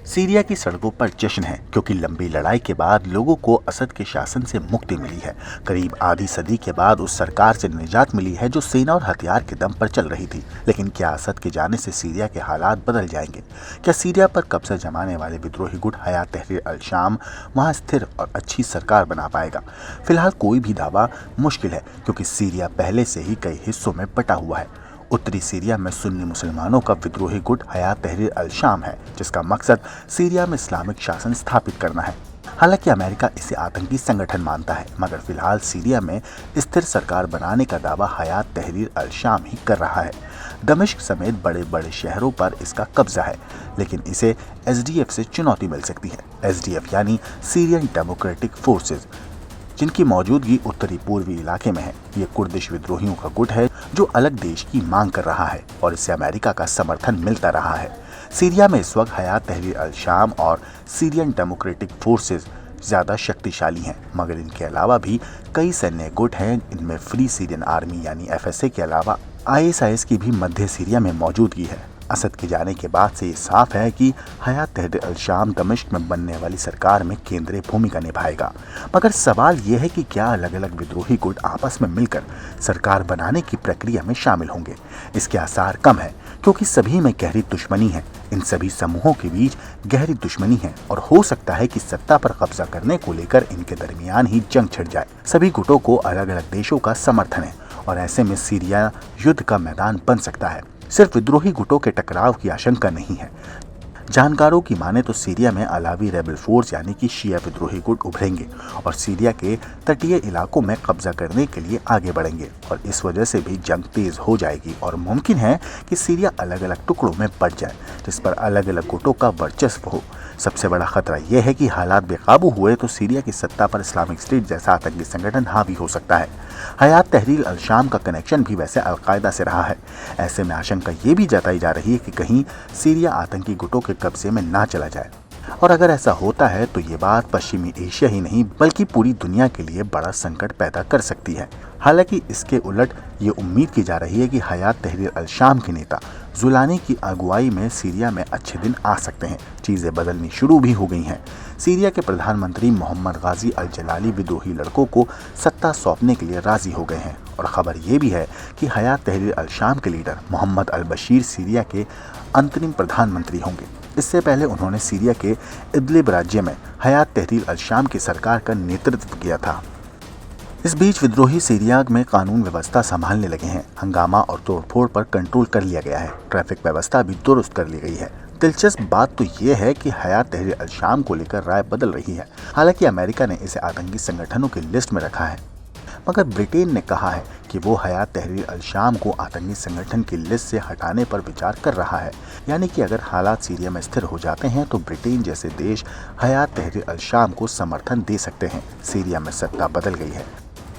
Syria की सड़कों पर जश्न है क्योंकि लंबी लड़ाई के बाद लोगों को असद के शासन से मुक्ति मिली है। करीब आधी सदी के बाद उस सरकार से निजात मिली है जो सेना और हथियार के दम पर चल रही थी। लेकिन क्या असद के जाने से सीरिया के हालात बदल जाएंगे? क्या सीरिया पर कब्जा जमाने वाले विद्रोही गुट हयात तहरीर अल शाम वहां स्थिर और अच्छी सरकार बना पाएगा? फिलहाल कोई भी दावा मुश्किल है क्योंकि सीरिया पहले से ही कई हिस्सों में बटा हुआ है। उत्तरी सीरिया में सुन्नी मुसलमानों का विद्रोही गुट हयात तहरीर अल शाम है, जिसका मकसद सीरिया में इस्लामिक शासन स्थापित करना है। हालांकि अमेरिका इसे आतंकी संगठन मानता है, मगर फिलहाल सीरिया में स्थिर सरकार बनाने का दावा हयात तहरीर अल शाम ही कर रहा है। दमिश्क समेत बड़े बड़े शहरों पर इसका कब्जा है, लेकिन इसे एसडीएफ से चुनौती मिल सकती है। एसडीएफ यानी सीरियन डेमोक्रेटिक फोर्सेज, जिनकी मौजूदगी उत्तरी पूर्वी इलाके में है। ये कुर्दिश विद्रोहियों का गुट है जो अलग देश की मांग कर रहा है और इससे अमेरिका का समर्थन मिलता रहा है। सीरिया में इस वक्त हयात तहरीर अल शाम और सीरियन डेमोक्रेटिक फोर्सेज ज्यादा शक्तिशाली हैं, मगर इनके अलावा भी कई सैन्य गुट हैं। इनमें फ्री सीरियन आर्मी यानी एफएसए के अलावा आईएसआईएस की भी मध्य सीरिया में मौजूदगी है। असद के जाने के बाद से ये साफ है कि हयात तहरीर अल शाम दमिश्क में बनने वाली सरकार में केंद्रीय भूमिका निभाएगा। मगर सवाल यह है कि क्या अलग अलग विद्रोही गुट आपस में मिलकर सरकार बनाने की प्रक्रिया में शामिल होंगे? इसके आसार कम है क्योंकि सभी में गहरी दुश्मनी है। इन सभी समूहों के बीच गहरी दुश्मनी है और हो सकता है कि सत्ता पर कब्जा करने को लेकर इनके दरमियान ही जंग छिड़ जाए। सभी गुटों को अलग अलग देशों का समर्थन है और ऐसे में सीरिया युद्ध का मैदान बन सकता है। सिर्फ विद्रोही गुटों के टकराव की आशंका नहीं है। जानकारों की माने तो सीरिया में अलावी रेबल फोर्स यानी कि शिया विद्रोही गुट उभरेंगे और सीरिया के तटीय इलाकों में कब्जा करने के लिए आगे बढ़ेंगे और इस वजह से भी जंग तेज हो जाएगी और मुमकिन है कि सीरिया अलग अलग टुकड़ों में बंट जाए, जिस पर अलग अलग गुटों का वर्चस्व हो। सबसे बड़ा खतरा यह है कि हालात बेकाबू हुए तो सीरिया की सत्ता पर इस्लामिक स्टेट जैसा आतंकी संगठन हावी हो सकता है। हयात तहरीर अल शाम का कनेक्शन भी वैसे अलकायदा से रहा है। ऐसे में आशंका ये भी जताई जा रही है कि कहीं सीरिया आतंकी गुटों के कब्जे में ना चला जाए, और अगर ऐसा होता है तो ये बात पश्चिमी एशिया ही नहीं बल्कि पूरी दुनिया के लिए बड़ा संकट पैदा कर सकती है। हालांकि इसके उलट ये उम्मीद की जा रही है कि हयात तहरीर अल शाम के नेता जुलानी की अगुवाई में सीरिया में अच्छे दिन आ सकते हैं। चीजें बदलनी शुरू भी हो गई हैं। सीरिया के प्रधानमंत्री मोहम्मद गाजी अल जलाली विद्रोही लड़कों को सत्ता सौंपने के लिए राजी हो गए हैं और खबर ये भी है कि हयात तहरीर अल शाम के लीडर मोहम्मद अल बशीर सीरिया के अंतरिम प्रधानमंत्री होंगे। इससे पहले उन्होंने सीरिया के इदलिब राज्य में हयात तहरीर अल शाम की सरकार का नेतृत्व किया था। इस बीच विद्रोही सीरिया में कानून व्यवस्था संभालने लगे हैं। हंगामा और तोड़फोड़ पर कंट्रोल कर लिया गया है। ट्रैफिक व्यवस्था भी दुरुस्त कर ली गई है। दिलचस्प बात तो ये है कि हयात तहरीर अल शाम को लेकर राय बदल रही है। हालांकि अमेरिका ने इसे आतंकी संगठनों की लिस्ट में रखा है, मगर ब्रिटेन ने कहा है कि वो हयात तहरीर अल शाम को आतंकी संगठन की लिस्ट से हटाने पर विचार कर रहा है। यानी कि अगर हालात सीरिया में स्थिर हो जाते हैं तो ब्रिटेन जैसे देश हयात तहरीर अल शाम को समर्थन दे सकते हैं। सीरिया में सत्ता बदल गई है।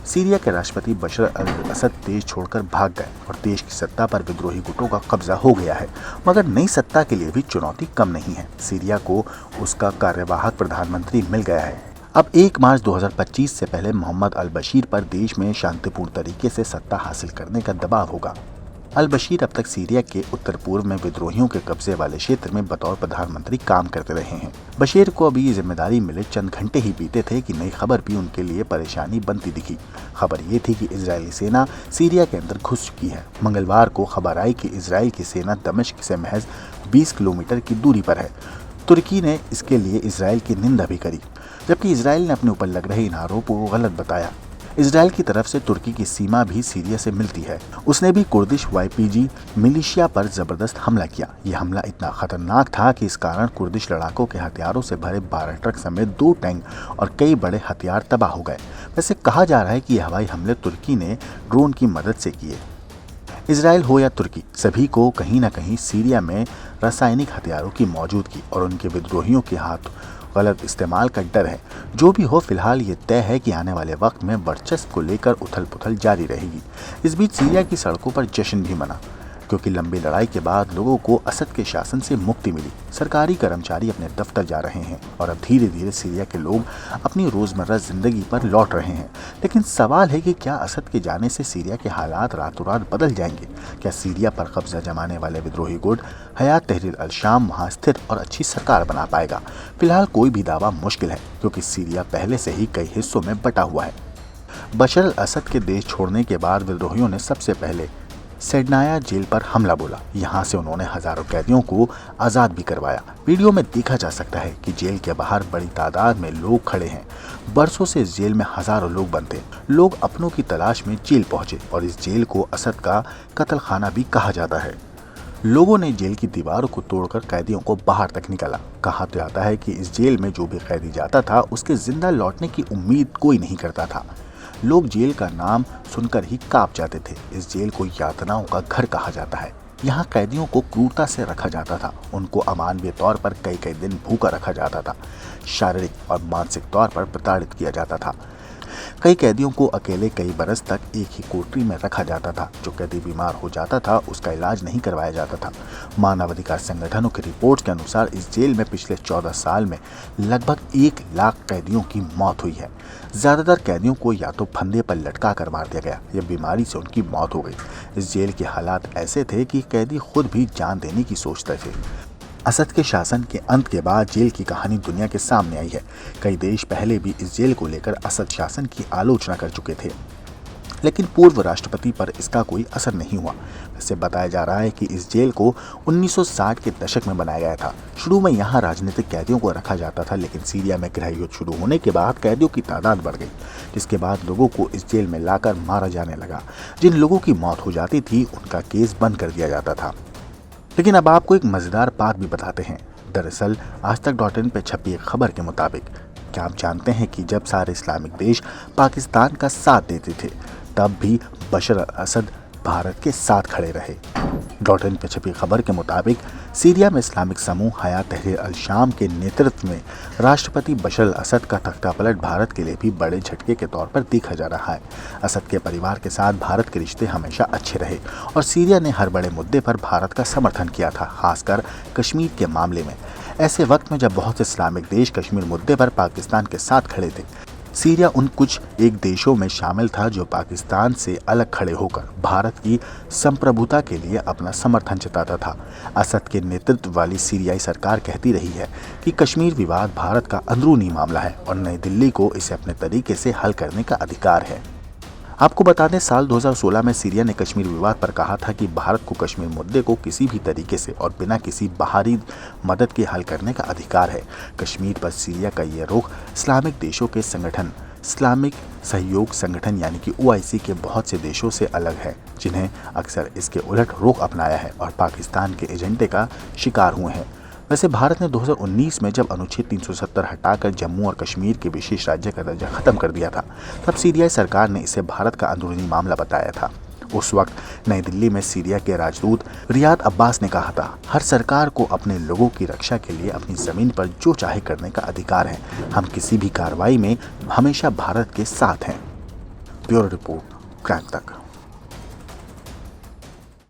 सीरिया के राष्ट्रपति बशर अल असद देश छोड़कर भाग गए और देश की सत्ता पर विद्रोही गुटों का कब्जा हो गया है। मगर नई सत्ता के लिए भी चुनौती कम नहीं है। सीरिया को उसका कार्यवाहक प्रधानमंत्री मिल गया है। अब 1 मार्च 2025 से पहले मोहम्मद अल बशीर पर देश में शांतिपूर्ण तरीके से सत्ता हासिल करने का दबाव होगा। अल बशीर अब तक सीरिया के उत्तर पूर्व में विद्रोहियों के कब्जे वाले क्षेत्र में बतौर प्रधानमंत्री काम करते रहे हैं। बशीर को अभी ये जिम्मेदारी मिले चंद घंटे ही बीते थे कि नई खबर भी उनके लिए परेशानी बनती दिखी। खबर ये थी कि इजरायली सेना सीरिया के अंदर घुस चुकी है। मंगलवार को खबर आई कि इजराइल की सेना दमिश्क से महज 20 किलोमीटर की दूरी पर है। तुर्की ने इसके लिए इजराइल की निंदा भी करी, जबकि इजराइल ने अपने ऊपर लग रहे इन आरोपों को गलत बताया। इजराइल की तरफ से तुर्की की सीमा भी सीरिया से मिलती है। उसने भी कुर्दिश YPG मिलिशिया पर जबरदस्त हमला किया। यह हमला इतना खतरनाक था कि इस कारण कुर्दिश लड़ाकों के हथियारों से भरे 12 ट्रक समेत 2 टैंक और कई बड़े हथियार तबाह हो गए। वैसे कहा जा रहा है कि यह हवाई हमले तुर्की ने ड्रोन की मदद से किए। इजराइल हो या तुर्की, सभी को कहीं न कहीं सीरिया में रासायनिक हथियारों की मौजूदगी और उनके विद्रोहियों के हाथ गलत इस्तेमाल का डर है। जो भी हो, फिलहाल ये तय है कि आने वाले वक्त में वर्चस्व को लेकर उथल पुथल जारी रहेगी। इस बीच सीरिया की सड़कों पर जश्न भी मना। क्योंकि लंबी लड़ाई के बाद लोगों को असद के शासन से मुक्ति मिली। सरकारी कर्मचारी अपने दफ्तर जा रहे हैं और अब धीरे धीरे सीरिया के लोग अपनी रोजमर्रा जिंदगी पर लौट रहे हैं। लेकिन सवाल है कि क्या असद के जाने से सीरिया के हालात रातों रात बदल जाएंगे? क्या सीरिया पर कब्जा जमाने वाले विद्रोही गुट हयात तहरीर अल शाम वहां स्थिर और अच्छी सरकार बना पाएगा? फिलहाल कोई भी दावा मुश्किल है, क्योंकि सीरिया पहले से ही कई हिस्सों में बटा हुआ है। बशर अल असद के देश छोड़ने के बाद विद्रोहियों ने सबसे पहले सेडनाया जेल पर हमला बोला। यहाँ से उन्होंने हजारों कैदियों को आजाद भी करवाया। वीडियो में देखा जा सकता है कि जेल के बाहर बड़ी तादाद में लोग खड़े हैं। बरसों से इस जेल में हजारों लोग बंद थे। लोग अपनों की तलाश में जेल पहुंचे और इस जेल को असद का कत्ल खाना भी कहा जाता है। लोगों ने जेल की दीवारों को तोड़कर कैदियों को बाहर तक निकाला। कहा जाता है कि इस जेल में जो भी कैदी जाता था उसके जिंदा लौटने की उम्मीद कोई नहीं करता था। लोग जेल का नाम सुनकर ही कांप जाते थे। इस जेल को यातनाओं का घर कहा जाता है। यहाँ कैदियों को क्रूरता से रखा जाता था। उनको अमानवीय तौर पर कई कई दिन भूखा रखा जाता था। शारीरिक और मानसिक तौर पर प्रताड़ित किया जाता था। कई कैदियों को अकेले कई बरस तक एक ही कोठरी में रखा जाता था। जो कैदी बीमार हो जाता था उसका इलाज नहीं करवाया जाता था। मानवाधिकार संगठनों की रिपोर्ट के अनुसार इस जेल में पिछले 14 साल में लगभग 1 लाख कैदियों की मौत हुई है। ज्यादातर कैदियों को या तो फंदे पर लटका कर मार दिया गया या बीमारी से उनकी मौत हो गई। इस जेल के हालात ऐसे थे कि कैदी खुद भी जान देने की सोचते थे। असद के शासन के अंत के बाद जेल की कहानी दुनिया के सामने आई है। कई देश पहले भी इस जेल को लेकर असद शासन की आलोचना कर चुके थे, लेकिन पूर्व राष्ट्रपति पर इसका कोई असर नहीं हुआ। वैसे बताया जा रहा है कि इस जेल को 1960 के दशक में बनाया गया था। शुरू में यहाँ राजनीतिक कैदियों को रखा जाता था, लेकिन सीरिया में गृह युद्ध शुरू होने के बाद कैदियों की तादाद बढ़ गई, जिसके बाद लोगों को इस जेल में लाकर मारा जाने लगा। जिन लोगों की मौत हो जाती थी उनका केस बंद कर दिया जाता था। लेकिन अब आपको एक मजेदार बात भी बताते हैं। दरअसल आजतक.in पे छपी एक खबर के मुताबिक, क्या आप जानते हैं कि जब सारे इस्लामिक देश पाकिस्तान का साथ देते थे तब भी बशर अल असद भारत के साथ खड़े रहे। .in पे छपी खबर के मुताबिक सीरिया में इस्लामिक समूह हयात तहरीर अल शाम के नेतृत्व में राष्ट्रपति बशर अल असद का तख्तापलट भारत के लिए भी बड़े झटके के तौर पर देखा जा रहा है। असद के परिवार के साथ भारत के रिश्ते हमेशा अच्छे रहे और सीरिया ने हर बड़े मुद्दे पर भारत का समर्थन किया था, खासकर कश्मीर के मामले में। ऐसे वक्त में जब बहुत से इस्लामिक देश कश्मीर मुद्दे पर पाकिस्तान के साथ खड़े थे, सीरिया उन कुछ एक देशों में शामिल था जो पाकिस्तान से अलग खड़े होकर भारत की संप्रभुता के लिए अपना समर्थन जताता था। असद के नेतृत्व वाली सीरियाई सरकार कहती रही है कि कश्मीर विवाद भारत का अंदरूनी मामला है और नई दिल्ली को इसे अपने तरीके से हल करने का अधिकार है। आपको बता दें, साल 2016 में सीरिया ने कश्मीर विवाद पर कहा था कि भारत को कश्मीर मुद्दे को किसी भी तरीके से और बिना किसी बाहरी मदद के हल करने का अधिकार है। कश्मीर पर सीरिया का यह रुख इस्लामिक देशों के संगठन इस्लामिक सहयोग संगठन यानी कि OIC के बहुत से देशों से अलग है, जिन्हें अक्सर इसके उलट रुख अपनाया है और पाकिस्तान के एजेंडे का शिकार हुए हैं। वैसे भारत ने 2019 में जब अनुच्छेद 370 हटाकर जम्मू और कश्मीर के विशेष राज्य का दर्जा खत्म कर दिया था, तब सीरियाई सरकार ने इसे भारत का अंदरूनी मामला बताया था। उस वक्त नई दिल्ली में सीरिया के राजदूत रियाद अब्बास ने कहा था, हर सरकार को अपने लोगों की रक्षा के लिए अपनी जमीन पर जो चाहे करने का अधिकार है। हम किसी भी कार्रवाई में हमेशा भारत के साथ हैं। ब्यूरो रिपोर्ट, क्राइम तक।